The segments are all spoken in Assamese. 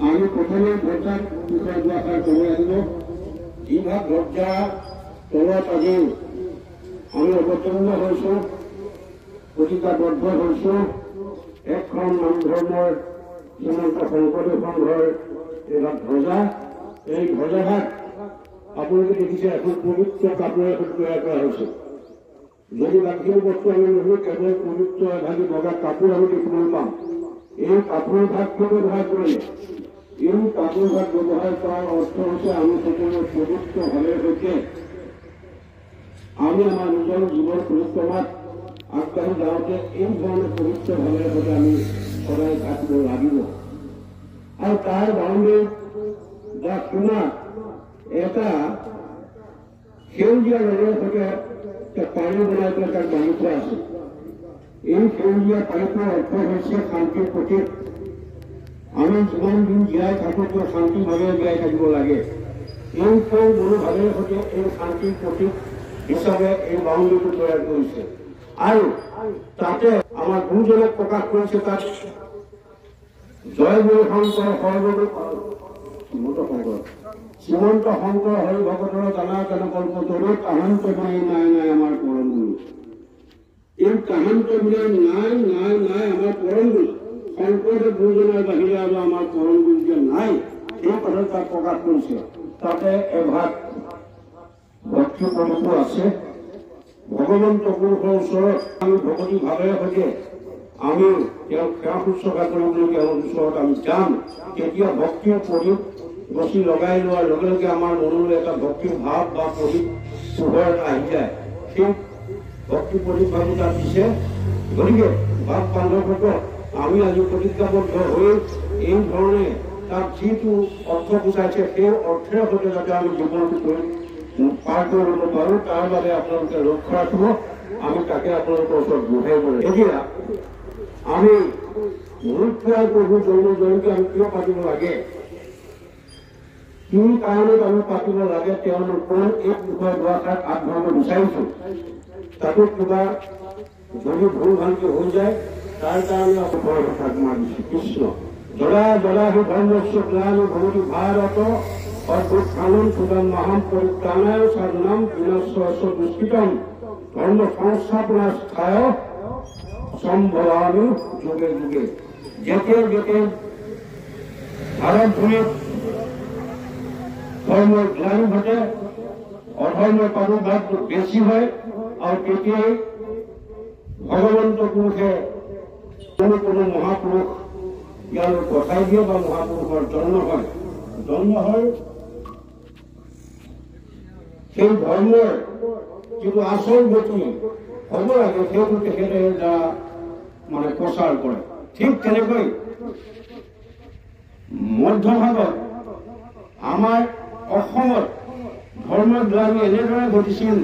আমি প্ৰথমে ধ্বজাৰ বিষয়ে দুআষাৰ কৰি আনিব। যিভাগ ধ্বজা তলত আজি আমি অৱতীৰ্ণ হৈছোঁ, প্ৰতিজ্ঞাবদ্ধ হৈছোঁ, এখন নাম ধৰ্মৰ শ্ৰীমন্ত শংকৰদেৱ সংঘৰ এইভাগ ধ্বজা। এই ধ্বজাভাগ আপোনালোকে দেখিছে এখন পবিত্ৰ কাপোৰ এখন তৈয়াৰ কৰা হৈছে। যদি বাকীখিনি বস্তু আমি নহয়, কেৱল পবিত্ৰ এভাগি বগা কাপোৰ আমি দেখিবলৈ পাম। এই কাপোৰ ভাগটো ব্যৱহাৰ কৰিলে, এই কাপোৰ ভাগ ব্যৱহাৰ কৰাৰ অৰ্থ হৈছে আমি সকলো পবিত্ৰভাৱে সৈতে আমি আমাৰ নিজৰ জীৱন পৰিক্ৰমাত আগবাঢ়ি যাওঁতে এই ধৰণে পবিত্ৰভাৱে সৈতে আমি সদায় থাকিব লাগিব। আৰু তাৰ বাউণ্ডেৰীত বা সীমাত এটা সেউজীয়া ৰঙৰ সৈতে পানী বনাই পেলাই তাক বান্ধি থোৱা আছে। এই সেউজীয়া পানীটোৰ অৰ্থ হৈছে শান্তিৰ প্ৰতীক। আমি যিমান দিন জীয়াই থাকোঁ তেওঁ শান্তিভাৱে জীয়াই থাকিব লাগে। এই মনোভাৱেৰ সৈতে এই শান্তিৰ প্ৰতীক হিচাপে এই বাউণ্ডেৰীটো তৈয়াৰ কৰিছে। আৰু তাতে আমাৰ গুৰুজনে প্ৰকাশ কৰিছে, তাত জয় গুৰু শংকৰ সৰ্বগুৰু শ্ৰীমন্ত শংকৰ হৰি ভকতৰ জানা জান কল্প তৰুত আনন্ত নাই নাই নাই আমাৰ পৰম গুৰু। এই কাহান্ত বিনা নাই নাই নাই আমাৰ পৰম গুৰু। শংকৰদেৱ গুৰুজনাৰ বাহিৰে আৰু আমাৰ পৰম গুৰু যে নাই, এই কথা তাত প্ৰকাশ কৰিছে। তাতে এভাগ ভক্তি প্ৰমুখো আছে। ভগৱন্ত পুৰুষৰ ওচৰত আমি ভকতি ভাৱেৰে সৈতে আমি তেওঁক সেৱা শুশ্ৰূষা কৰিবলৈ তেওঁৰ ওচৰত আমি যাম। তেতিয়া ভক্তিৰ প্ৰদীপ গছি লগাই লোৱাৰ লগে লগে আমাৰ মনলৈ এটা ভক্তিৰ ভাৱ বা প্ৰদীপ পোহৰ এটা আহি যায়। সেই ভক্তি প্ৰদীপ ভাবি তাত দিছে। গতিকে ভাৱ বান্ধৱসকল, আমি আজি প্ৰতিজ্ঞাবদ্ধ হৈ এই ধৰণে তাত যিটো অৰ্থ বুজাইছে সেই অৰ্থেৰে সৈতে যাতে আমি জীৱনটো পাৰ কৰিব পাৰোঁ, তাৰ বাবে আপোনালোকে লক্ষ্য ৰাখিব। আমি তাকে আপোনালোকৰ ওচৰত বুজাই পৰে। এতিয়া আমি মূৰ্খৰ প্ৰভু জন্ম জয়ন্তী আমি কিয় পাতিব লাগে, কি কাৰণত আমি পাতিব লাগে, তেওঁলোকৰ এই বিষয়ে দুআষাৰ আগবঢ়াব বিচাৰিছোঁ। তাতো কিবা যদি ভুল ভ্ৰান্তি হৈ যায় তাৰ কাৰণে আপোনাৰ কথাক মানিছোঁ। কৃষ্ণ জৰা জৰা হি ধৰ্মস্য গ্লানি ভৱতি ভাৰত অদ্ভুতানম সুদম মহাম পৰিত্ৰাণায় সাধনাম বিনাশ্য দুষ্কৃতম ধৰ্ম সংস্থাপনাস্থায় সম্ভৱামি যুগে যুগে। যেতিয়াই যেতিয়াই ভাৰত ভূমিত ধৰ্মৰ গ্লানি ঘটে, অধৰ্মৰ প্ৰাদুৰ্ভাৱটো বেছি হয়, আৰু তেতিয়াই ভগৱন্ত পুৰুষে কোনো কোনো মহাপুৰুষ ইয়ালৈ পঠাই দিয়ে বা মহাপুৰুষৰ জন্ম হয়। সেই ধৰ্মৰ যিটো আচল গতি হ'ব লাগে সেইটো তেখেতে দ্বাৰা মানে প্ৰচাৰ কৰে। ঠিক তেনেকৈ মধ্যভাগত আমাৰ অসমত ধৰ্মৰ গ্লানি এনেদৰে ঘটিছিল,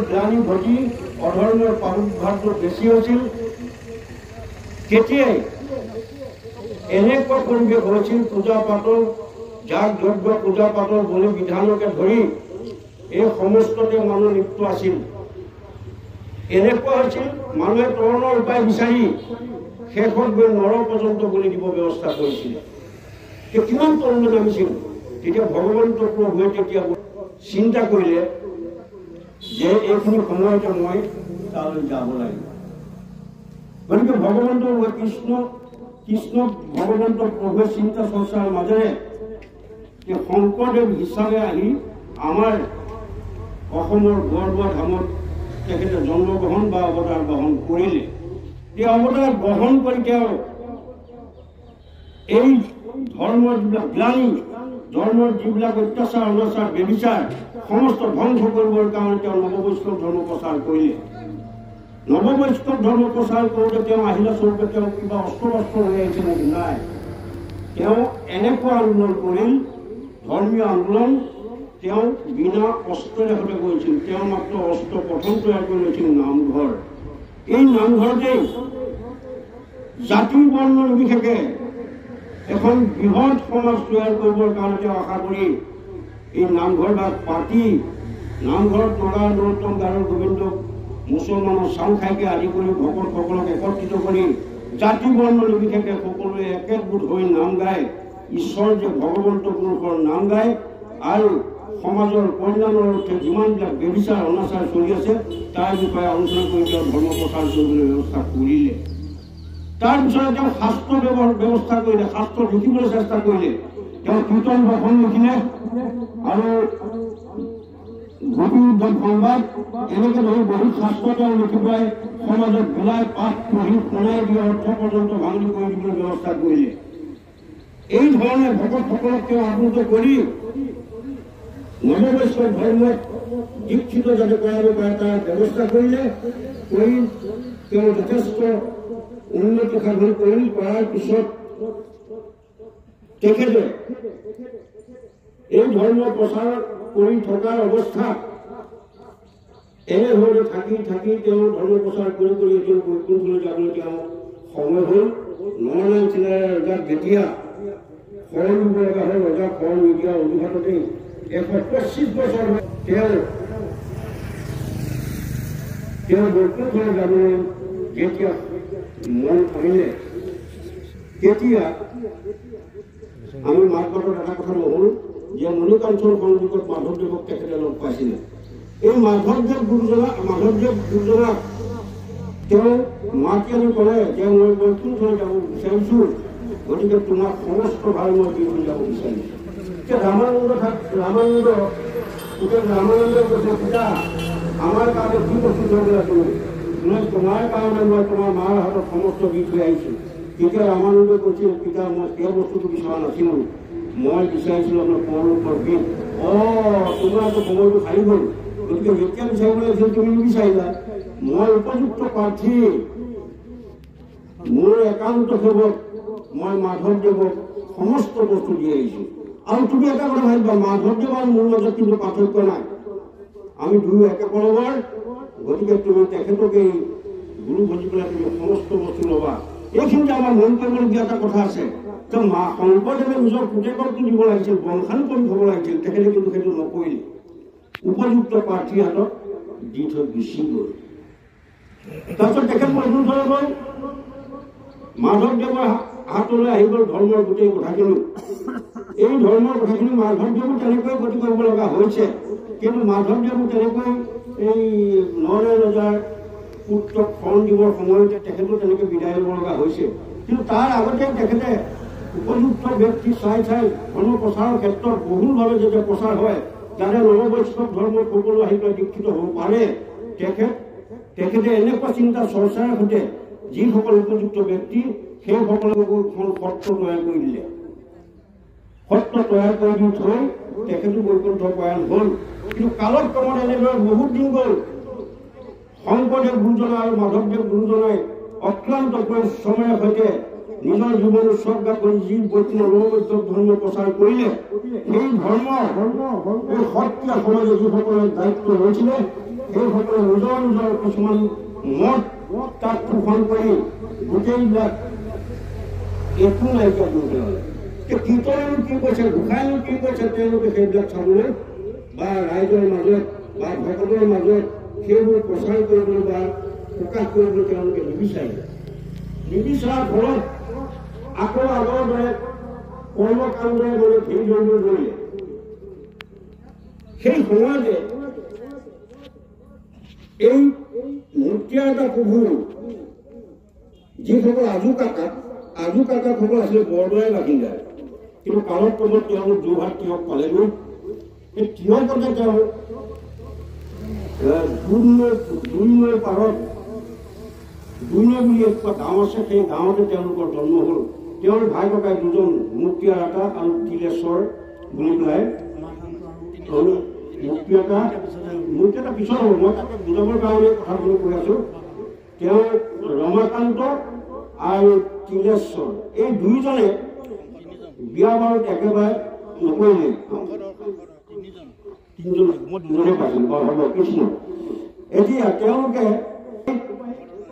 গ্লানি ঘটি অধৰ্মৰ প্ৰাদুৰ্ভাৱটো বেছি হৈছিল। তেতিয়াই এনেকুৱা পৰিৱেশ হৈছিল, পূজা পাতল যাগ যজ্ঞ পূজা পাতল বলি বিধানকে ধৰি এই সমস্ততে মানুহ লিপ্ত আছিল। এনেকুৱা হৈছিল মানুহে তৰণৰ উপায় বিচাৰি শেষত গৈ নৰ পৰ্যন্ত বলি দিব ব্যৱস্থা কৰিছিল। কিমান তৰণলৈ নামিছিল। তেতিয়া ভগৱন্ত প্ৰভুৱে তেতিয়া চিন্তা কৰিলে যে এইখিনি সময়তে মই তালৈ যাব লাগিব। গতিকে ভগৱন্ত কৃষ্ণ ভগৱন্ত প্ৰভুৱে চিন্তা চৰ্চাৰ মাজেৰে শংকৰদেৱ হিচাপে আহি আমাৰ অসমৰ বৰদোৱা ধামত তেখেতে জন্মগ্ৰহণ বা অৱতাৰ গ্ৰহণ কৰিলে। এই অৱতাৰ গ্ৰহণ কৰি তেওঁ এই ধৰ্মৰ যিবিলাক গ্লানি, ধৰ্মৰ যিবিলাক অত্যাচাৰ অনাচাৰ ব্যভিচাৰ সমস্ত ধ্বংস কৰিবৰ কাৰণে তেওঁ নৱবৈষ্ণৱ ধৰ্ম প্ৰচাৰ কৰিলে। নৱবৈষ্ণৱ ধৰ্ম প্ৰচাৰ কৰোঁতে তেওঁ আহিলা স্বৰূপে তেওঁ কিবা অস্ত্ৰ হৈ আহিছে নেকি? নাই, তেওঁ এনেকুৱা আন্দোলন কৰিল, ধৰ্মীয় আন্দোলন। তেওঁ বিনা অস্ত্ৰেৰে সৈতে কৰিছিল। তেওঁ মাত্ৰ অস্ত্ৰ প্ৰথম তৈয়াৰ কৰি লৈছিল নামঘৰ। এই নামঘৰতেই জাতি বৰ্ণ নিৰ্বিশেষে এখন বৃহৎ সমাজ তৈয়াৰ কৰিবৰ কাৰণে তেওঁ আশা কৰি এই নামঘৰ ভাগ পাতি নামঘৰত নগা নৰোত্তম গাৰো গোবিন্দক মুছলমানৰ চাং খাইকে আদি কৰি ভকতসকলক একত্ৰিত কৰি জাতি বৰ্ণ নিৰ্বিশেষে সকলোৱে একেগোট হৈ নাম গায়, ঈশ্বৰ যে ভগৱন্ত পুৰুষৰ নাম গায় আৰু সমাজৰ কল্যাণৰ অৰ্থে যিমানবিলাক ব্যভিচাৰ অনাচাৰ চলি আছে তাৰ বিষয়ে আলোচনা কৰি তেওঁ ধৰ্ম প্ৰচাৰ কৰিবলৈ ব্যৱস্থা কৰিলে। তাৰপিছতে তেওঁ শাস্ত্ৰ ব্যৱস্থা কৰিলে, শাস্ত্ৰ লিখিবলৈ চেষ্টা কৰিলে। তেওঁ কীৰ্তন দৰ্শন লিখিলে আৰু গোপী উদ্ধৱ সংবাদ এনেকে ধৰি বহুত শাস্ত্ৰ তেওঁ লিখি পেলাই সমাজত বিলাই পাঠ পঢ়ি শুনাই দিয়া অৰ্থ পৰ্যন্ত ভাঙি কৰি দিবলৈ ব্যৱস্থা কৰিলে। এই ধৰণে ভকতসকলক তেওঁ আবৃত কৰি নৱবৈষ্ণৱ ধৰ্মত দীক্ষিত যাতে কৰাব পাৰে তাৰ ব্যৱস্থা কৰিলে। কৰি তেওঁ যথেষ্ট উন্নতি সাধন কৰি কৰাৰ পিছত তেখেতে এই ধৰ্ম প্ৰচাৰ কৰি থকাৰ অৱস্থাত এনেধৰণে থাকি থাকি তেওঁ ধৰ্ম প্ৰচাৰ কৰি কৰি এতিয়া বৈকুণ্ঠলৈ যাবলৈ তেওঁ সময় হ'ল। নৰনাৰায়ণ চিলাৰায়ৰ ৰজাক যেতিয়া শৰণ দিব লগা হ'ল, ৰজাক শৰণ নিদিয়াৰ অজুহাততেই 125 বছৰ তেওঁ বৈকুণ্ঠলৈ যাবলৈ যেতিয়া মন আহিলে, তেতিয়া আমি মাৰ্গত এটা কথা নহ'ল যে মণিকাঞ্চন সংযোগত মাধৱদেৱক তেখেতে লগ পাইছিলে। এই মাধৱদেৱ গুৰুজনাক তেওঁ মাতি আনি ক'লে যে মই বৈকুণ্ঠলৈ যাব বিচাৰিছোঁ, গতিকে তোমাক সমস্ত ভাল মই দি যাব বিচাৰিছোঁ। এতিয়া ৰামানন্দই কৈছে, পিতা আমাৰ কাৰণে কি বস্তু কৰিবলৈ তুমি? তোমাৰ কাৰণে মই তোমাৰ মাৰ হাতত সমস্ত দি থৈ আহিছোঁ। তেতিয়া ৰামানন্দই কৈছিল, পিতা মই সেই বস্তুটো বিচৰা নাছিলোঁ, মই বিচাৰিছিলোঁ আপোনাৰ পৰলোকৰ গীত। তোমাৰতো সময়টো খাই গ'ল, গতিকে যেতিয়া বিচাৰিব লাগিছিল তুমি নিবিচাৰিলা। মই উপযুক্ত প্ৰাৰ্থী, মোৰ একান্ত সেৱক মই মাধৱদেৱক সমস্ত বস্তু দি আহিছোঁ। আৰু তুমি এটা কথা ভাবিবা, মাধৱদেৱ আৰু মোৰ মাজত কিন্তু পাৰ্থক্য নাই, আমি দুয়ো একে কলমৰ। গতিকে তুমি তেখেতকে গুৰু ভজি পেলাই তুমি সমস্ত বস্তু ল'বা। এইখিনিতে আমাৰ মন কৰিবলগীয়া এটা কথা আছে। শংকৰদেৱে নিজৰ পুতেককটো দিব লাগিছিল, বংশানুক্ৰমিক হ'ব লাগিছিল, তেখেতে কিন্তু সেইটো নকৰিলে। উপযুক্ত প্ৰাৰ্থীৰ হাতত দি থৈ গুচি গ'ল। তাৰপিছত তেখেত বৈকুণ্ঠলৈ গ'ল, মাধৱদেৱৰ হাতলৈ আহি গ'ল ধৰ্মৰ গোটেই কথাখিনি। এই ধৰ্মৰ কথাখিনি মাধৱদেৱো তেনেকৈ গতি কৰিব লগা হৈছে, কিন্তু মাধৱদেৱো তেনেকৈ এই নৰনাৰায়ণ ৰজাৰ পুত্ৰক শৰণ দিবৰ সময়তে তেখেতো তেনেকৈ বিদায় ল'ব লগা হৈছে। কিন্তু তাৰ আগতে তেখেতে উপযুক্ত ব্যক্তি চাই ধৰ্ম প্ৰচাৰৰ ক্ষেত্ৰত বহুলভাৱে যেতিয়া প্ৰচাৰ হয়, যাতে নৱবৈষ্ণৱ ধৰ্মৰ সকলো আহি পেলাই দীক্ষিত হ'ব পাৰে, তেখেতে এনেকুৱা চিন্তা চৰ্চাৰ সৈতে যিসকল উপযুক্ত ব্যক্তি সেইসকলকো এখন সত্ৰ তৈয়াৰ কৰি দিলে। সত্ৰ তৈয়াৰ কৰি দি থৈ তেখেতো বৈকুণ্ঠ প্ৰয়াণ হ'ল। কিন্তু কালত ক্ৰমত এনেদৰে বহুত দিন গ'ল। শংকৰদেৱ গুৰুজনা আৰু মাধৱদেৱ গুৰুজনাই অক্লান্ত পৰিশ্ৰমেৰে সৈতে নিজৰ জীৱন উৎসৰ্গা কৰি যি বৈষ্ণৱ নৱবৈষ্ণৱ ধৰ্ম প্ৰচাৰ কৰিলে, সেই ধৰ্ম এই সত্ৰীয়া সমাজে যিসকলে দায়িত্ব লৈছিলে সেইসকলে নিজৰ নিজৰ কিছুমান মত তাত পোষণ কৰি গোটেইবিলাক একো নাইকিয়া কৰি পেলালে। কীৰ্তনেনো কি কৈছে, গোসাঁইনো কি কৈছে, তেওঁলোকে সেইবিলাক চাবলৈ বা ৰাইজৰ মাজত বা ভকতৰ মাজত সেইবোৰ প্ৰচাৰ কৰিবলৈ বা প্ৰকাশ কৰিবলৈ তেওঁলোকে নিবিচাৰিলে। নিবিচৰাৰ ফলত আকৌ আগৰ দৰে কৰ্মকাণ্ডৰে মানে ভিৰ ধৰিব ধৰিলে। সেই সময়তে এই মুক্তিয়াৰ এটা প্ৰভু যিসকল আজু কাকাসকল আছিলে বৰদোৱাই বাসিন্দা, কিন্তু কালত ক্ৰমত তেওঁলোক যোৰহাট তিয়ক পালেগৈ। সেই তিয়কতে তেওঁ দুই নৈ পাৰত দুই নৈ বুলি এটা গাঁও আছে, সেই গাঁৱতে তেওঁলোকৰ জন্ম হ'ল। তেওঁৰ ভাই ককাই দুজন, মুক্তিয়াৰ এটা আৰু তিলেশ্বৰ বুলি পেলাই। মুক্তিয়াৰ পিছত হ'ব, মই তাকে বুজাবৰ কাৰণে কথাখিনি কৈ আছোঁ। তেওঁ ৰমাকান্ত আৰু তিলেশ্বৰ এই দুইজনে বিয়া বাৰুত একেবাৰে নকৰিলে। দুজনে পাইছিল কৃষ্ণ। এতিয়া তেওঁলোকে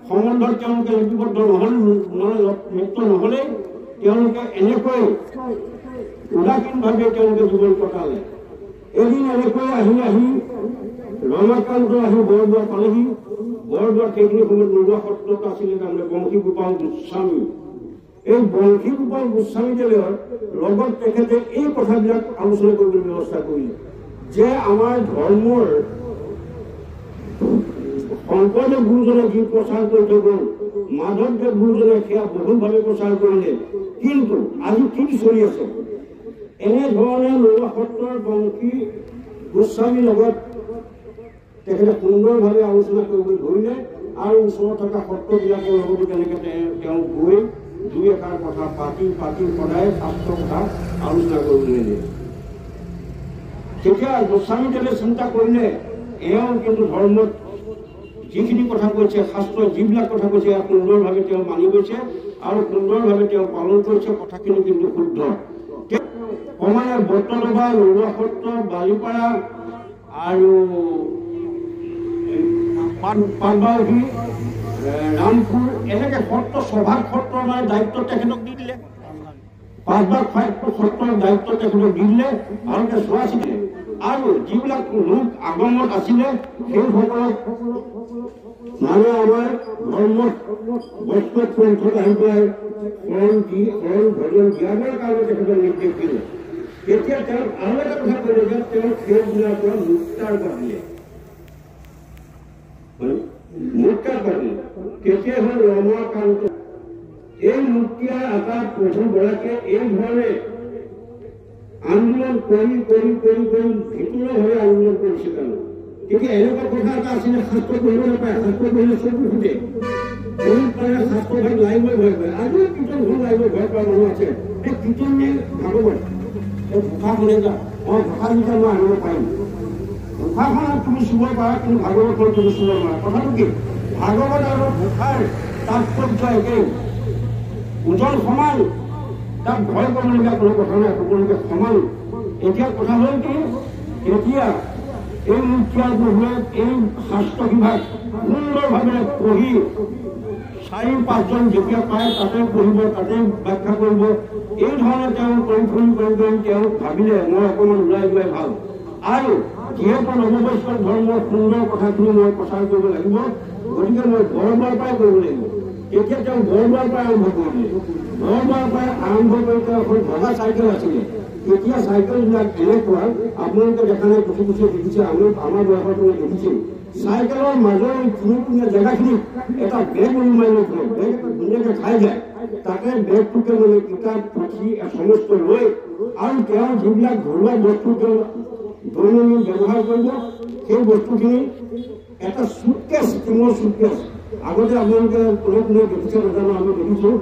সম্বন্ধত তেওঁলোকে লিপিবদ্ধ লিপ্ত নহ'লে তেওঁলোকে এনেকৈ উদাসীনভাৱে তেওঁলোকে জীৱন কটালে। এদিন এনেকৈ আহি ৰমাকান্ত আহি বৰদোৱা পালেহি। বৰদোৱাৰ সেইখিনি সময়ত নৰুৱা সত্ৰত আছিলে তাৰমানে বংশীগোপাল গোস্বামী। এই বংশীগোপাল গোস্বামীদেৱৰ লগত তেখেতে এই কথাবিলাক আলোচনা কৰিবলৈ ব্যৱস্থা কৰিলে যে আমাৰ ধৰ্মৰ শংকৰদেৱ গুৰুজনে যি প্ৰচাৰ কৰি থৈ গ'ল, মাধৱদেৱ গুৰুজনে সেয়া বহুলভাৱে প্ৰচাৰ কৰিলে, কিন্তু আজি কি চলি আছে? এনেধৰণে নৰুৱা সত্ৰৰ বংশী গোস্বামীৰ লগত তেখেতে সুন্দৰভাৱে আলোচনা কৰিবলৈ ধৰিলে আৰু ওচৰত থকা সত্ৰবিলাকৰ লগতো তেনেকৈ তেওঁ গৈ দুই এষাৰ কথা পাতি সদায় শাস্ত্ৰৰ কথা আলোচনা কৰিবলৈ দিয়ে। তেতিয়া গোস্বামীদেৱে চিন্তা কৰিলে এওঁ কিন্তু ধৰ্মত যিখিনি কথা কৈছে, শাস্ত্ৰৰ যিবিলাক কথা কৈছে ইয়াক সুন্দৰভাৱে তেওঁ মানি গৈছে আৰু সুন্দৰভাৱে তেওঁ পালন কৰিছে, কথাখিনি কিন্তু শুদ্ধ। ক্ৰমান্বয়ে বট্টদবা, নৰুৱা সত্ৰ, বালিপাৰা আৰু পাটবাউসী, ৰামপুৰ এনেকৈ সত্ৰ সভাগ সত্ৰৰ মানে দায়িত্ব তেখেতক দি দিলে, পাঁচবাগ সত্ৰৰ দায়িত্ব তেখেতক দি দিলে আৰু চোৱা চিলে। আৰু যিবিলাক লোক আগমত আছিলে সেইসকলক মানে আমাৰ ধৰ্মত বৈষ্ণৱ পন্থত আহি পেলাই ভজন দিয়াবৰ কাৰণে তেখেতক নিৰ্দেশ দিলে। তেতিয়া তেওঁ আৰু এটা কথা ক'লে যে তেওঁ সেইদিনাৰ পৰা মুক্তাৰ কৰিলে, মুক্তাৰ কৰিলে। তেতিয়া হ'ল ৰমাকান্ত। এই মুক্তিয়াৰ আকাশ প্ৰভুগৰাকীয়ে এই ধৰণে আন্দোলন কৰি ভিতৰুৱাভাৱে আন্দোলন কৰিছে। তাৰমানে তেতিয়া এনেকুৱা কথা এটা আছিলে, শাস্ত্ৰ পঢ়িব নাপায়, শাস্ত্ৰ পঢ়িলে চকু ফুটে, বহুত পাৰে শাস্ত্ৰভাগ লাৰিবই ভয় কৰে। আজিও কীৰ্তন ঘৰ লাৰিবই ভয় কৰা মানুহ আছে। এই কীৰ্তন ভাগৱত এই ঘোষাখনে যা ঘোষাকেইটা মই আনিব পাৰিম, ঘোষাখনত তুমি চুব পাৰা কিন্তু ভাগৱতখন তুমি চুব নোৱাৰা। কথাটো কি? ভাগৱত আৰু ঘোষাৰ তাৎপৰ্য একেই, ওজন সমান, তাক ভয় কৰিবলগীয়া কোনো কথা নাই, সকলোকে সমান। এতিয়া কথা হ'ল কি, এতিয়া এই মুখীয়া প্ৰভুৱে এই শাস্ত্ৰ বিভাগ সুন্দৰভাৱে পঢ়ি ৪-৫জন যেতিয়া পায় তাতে পঢ়িব, তাতে ব্যাখ্যা কৰিব। এই ধৰণে তেওঁ কৰি তেওঁ ভাবিলে মই অকণমান ওলাই যোৱাই ভাল। আৰু যিহেতু নৱবৈষ্ণৱ ধৰ্মৰ সুন্দৰ কথাখিনি মই প্ৰচাৰ কৰিব লাগিব, গতিকে মই বৰদোৱাৰ পৰাই কৰিব লাগিব। তেতিয়া তেওঁ বৰদোৱাৰ পৰাই আৰম্ভ কৰিলে। বৰদোৱাৰ পৰাই আৰম্ভ কৰি তেওঁ এখন ভগা চাইকেল আছিলে। তেতিয়া চাইকেলবিলাক এনেকুৱা আপোনালোকে দেখা নাই, কিছু দেখিছে, আমাৰ বয়সত দেখিছিল। চাইকেলৰ মাজৰ কোনোৱা জেগাখিনিত এটা বেগ ওলমাই লৈ থয়, বেগ এটা ধুনীয়াকৈ খাই যায়। তাতে বেগটোকে মানে কিতাপ পুথি সমস্ত লৈ আৰু তেওঁ যিবিলাক ঘৰুৱা বস্তু তেওঁ দৈনন্দিন ব্যৱহাৰ কৰিব, সেই বস্তুখিনি এটা চুটকেছ, টিঙৰ চুটকেছ। আগতে আপোনালোকে কোনে দেখিছে নাজানো, আমি দেখিছোঁ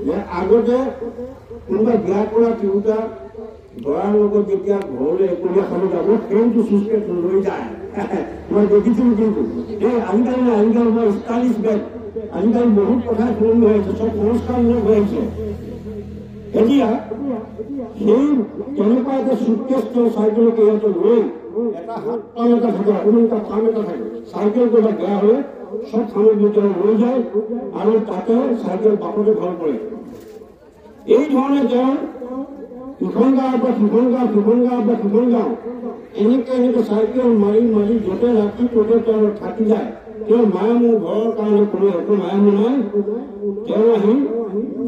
যে আগতে কোনোবা বিয়া কৰা তিৰোতা দৰাৰ লগত যেতিয়া ঘৰলৈ একুলীয়া খাব যাব, সেইটো চুটকেছ লৈ যায়। মই দেখিছিলোঁ। কিন্তু এই আজিকালি মই ষ্টাইলিছ বেগ, আজিকালি বহুত কথা সলনি হৈ আছে, চব সংস্কাৰমূলক হৈ আহিছে। এতিয়া সেই তেনেকুৱা এটা চুটকেছ তেওঁ চাইকেলকে ইয়াতে লৈ এটা হাতপাম এটা থাকে, অকণমান ফাৰ্ম এটা থাকে, চাইকেল ক'ৰবাত বেয়া হ'লে চব সামগ্ৰী তেওঁ লৈ যায় আৰু তাতে চাইকেল বাটতে ঘৰ কৰে। এই ধৰণে তেওঁ ইখন গাঁৱৰ পৰা সিখন গাঁও এনেকৈ চাইকেল মাৰি য'তে ৰাতি ত'তে তেওঁ থাকি যায়। তেওঁ মায়ে মোৰ ঘৰৰ কাৰণে কোনো একো মায়ে মোৰ নাই। তেওঁ আহি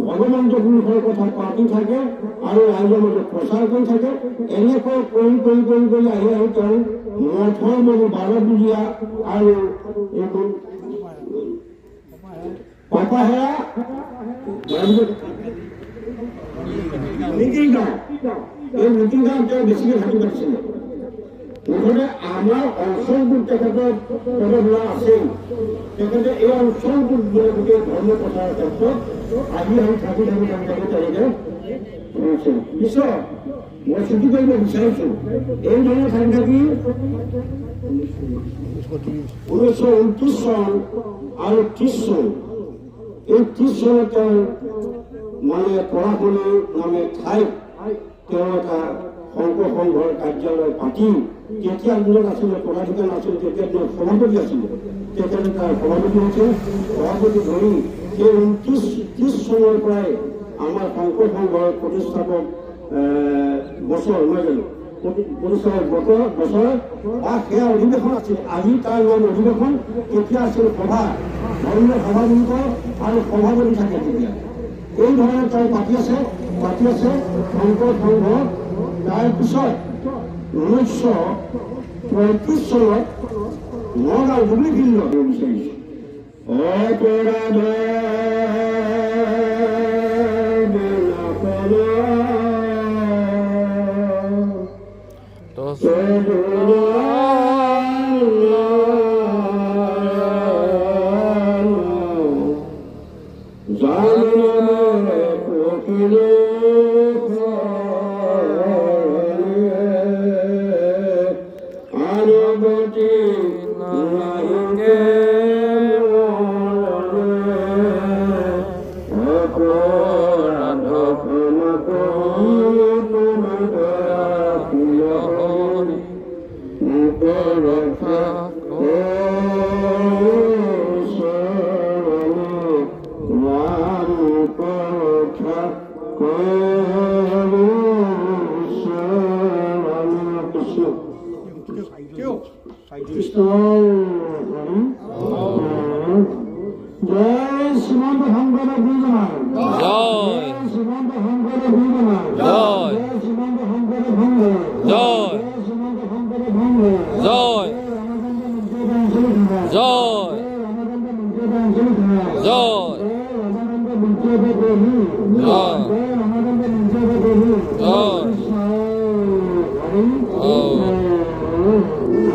ভগৱন্ত পুৰুষৰ কথা পাতি থাকে আৰু ৰাইজৰ মাজত প্ৰচাৰ কৰি থাকে। এনেকৈ কৰি আহি তেওঁ মঠৰ মানে 12 বুজিয়া আৰু এইখন পাপাহেৰা মিটিং গাঁও, এই মিটিং গাঁৱত তেওঁ বেছিকৈ থাকি পাতিছিলে। মুঠতে আমাৰ অঞ্চলটোত তেখেতৰ পদধৰা আছেই। তেখেতে এই অঞ্চলটোত গোটেই ধৰ্ম প্ৰচাৰৰ ক্ষেত্ৰত আহি থাকি তেনেকৈ পিছত মই ছুটি কৰিব বিচাৰিছোঁ। এই ধৰণে থাকি 1929 চন আৰু 30 চন, এই 30 চনত তেওঁ মানে পঢ়াশুনি নামে ঠাইত তেওঁ এটা শংকৰ সংঘৰ কাৰ্যালয় পাতি, তেতিয়া দিনত আছিলে পদাধিকাৰ নাছিল, তেতিয়া তেওঁ সভাপতি আছিলে। তেখেতে তাৰ সভাপতি হৈছে, সভাপতি ধৰি সেই 29-30 চনৰ পৰাই আমাৰ শংকৰ সংঘৰ প্ৰতিষ্ঠাপক বছৰ নহয় জানো, বছৰ বা সেয়া অধিৱেশন আছিল। আজি তাৰ নাম অধিৱেশন, তেতিয়া আছিল সভা, ধৰ্মীয় সভাগুৰুক আৰু সভাপতি থাকে। তেতিয়া এই ধৰণে তেওঁ পাতি আছে শংকৰ সংঘ। তাৰপিছত 1935 চনত নগাঁও জুবলি ফিল্ডত বিচাৰিছে অপৰাধ জয় শ্ৰীমন্ত শংকৰদেৱ গুৰুজনাৰ জয়, শ্ৰীমন্ত শংকৰদেৱ গুৰুজনাৰ জয়, শ্ৰীমন্ত শংকৰদেৱ ভংগ জয়, শ্ৰীমন্ত শংকৰদেভ ভংগ জয়, জয়, ৰামানন্দ মন্ত্ৰী আঞ্চলিক জয়, ৰামানন্দ মন্ত্ৰী জয়, ৰামানন্দ মন্ত্ৰী জয়।